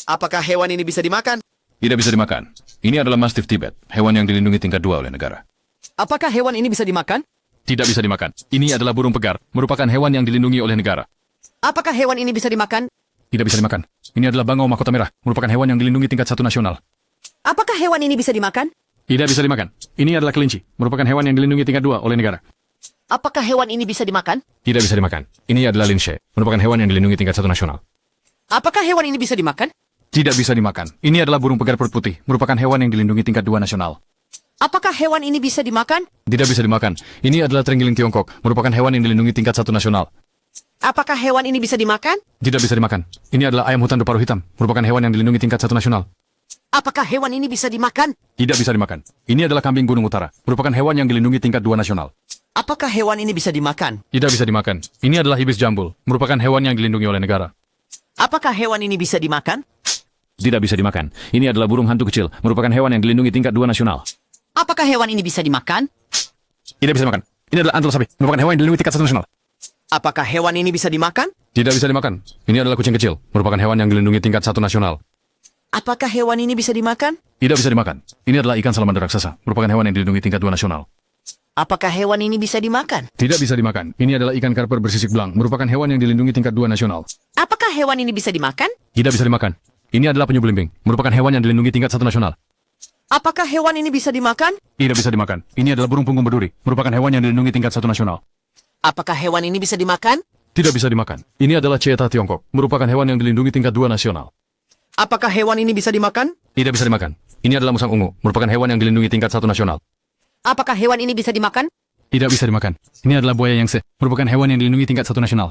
Apakah hewan ini bisa dimakan? Tidak bisa dimakan. Ini adalah Mastiff Tibet, hewan yang dilindungi tingkat 2 oleh negara. Apakah hewan ini bisa dimakan? Tidak bisa dimakan. Ini adalah burung pegar, merupakan hewan yang dilindungi oleh negara. Apakah hewan ini bisa dimakan? Tidak bisa dimakan. Ini adalah bangau mahkota merah, merupakan hewan yang dilindungi tingkat 1 nasional. Apakah hewan ini bisa dimakan? Tidak bisa dimakan. Ini adalah kelinci, merupakan hewan yang dilindungi tingkat 2 oleh negara. Apakah hewan ini bisa dimakan? Tidak bisa dimakan. Ini adalah linshe, merupakan hewan yang dilindungi tingkat 1 nasional. Apakah hewan ini bisa dimakan? Tidak bisa dimakan. Ini adalah burung pegar perut putih, merupakan hewan yang dilindungi tingkat 2 nasional. Apakah hewan ini bisa dimakan? Tidak bisa dimakan. Ini adalah terenggiling Tiongkok, merupakan hewan yang dilindungi tingkat 1 nasional. Apakah hewan ini bisa dimakan? Tidak bisa dimakan. Ini adalah ayam hutan berparuh hitam, merupakan hewan yang dilindungi tingkat 1 nasional. Apakah hewan ini bisa dimakan? Tidak bisa dimakan. Ini adalah kambing gunung utara, merupakan hewan yang dilindungi tingkat 2 nasional. Apakah hewan ini bisa dimakan? Tidak bisa dimakan. Ini adalah ibis jambul, merupakan hewan yang dilindungi oleh negara. Apakah hewan ini bisa dimakan? Tidak bisa dimakan. Ini adalah burung hantu kecil, merupakan hewan yang dilindungi tingkat 2 nasional. Apakah hewan ini bisa dimakan? Tidak bisa dimakan. Ini adalah antel sapi, merupakan hewan yang dilindungi tingkat 1 nasional. Apakah hewan ini bisa dimakan? Tidak bisa dimakan. Ini adalah kucing kecil, merupakan hewan yang dilindungi tingkat 1 nasional. Apakah hewan ini bisa dimakan? Tidak bisa dimakan. Ini adalah ikan salamander raksasa, merupakan hewan yang dilindungi tingkat 2 nasional. Apakah hewan ini bisa dimakan? Tidak bisa dimakan. Ini adalah ikan karper bersisik belang, merupakan hewan yang dilindungi tingkat 2 nasional. Apakah hewan ini bisa dimakan? Tidak bisa dimakan. Ini adalah penyu belimbing, merupakan hewan yang dilindungi tingkat 1 nasional. Apakah hewan ini bisa dimakan? Tidak bisa dimakan. Ini adalah burung punggung berduri, merupakan hewan yang dilindungi tingkat 1 nasional. Apakah hewan ini bisa dimakan? Tidak bisa dimakan. Ini adalah cheetah Tiongkok, merupakan hewan yang dilindungi tingkat 2 nasional. Apakah hewan ini bisa dimakan? Tidak bisa dimakan. Ini adalah musang ungu, merupakan hewan yang dilindungi tingkat 1 nasional. Apakah hewan ini bisa dimakan? Tidak bisa dimakan. Ini adalah buaya yangtze, merupakan hewan yang dilindungi tingkat 1 nasional.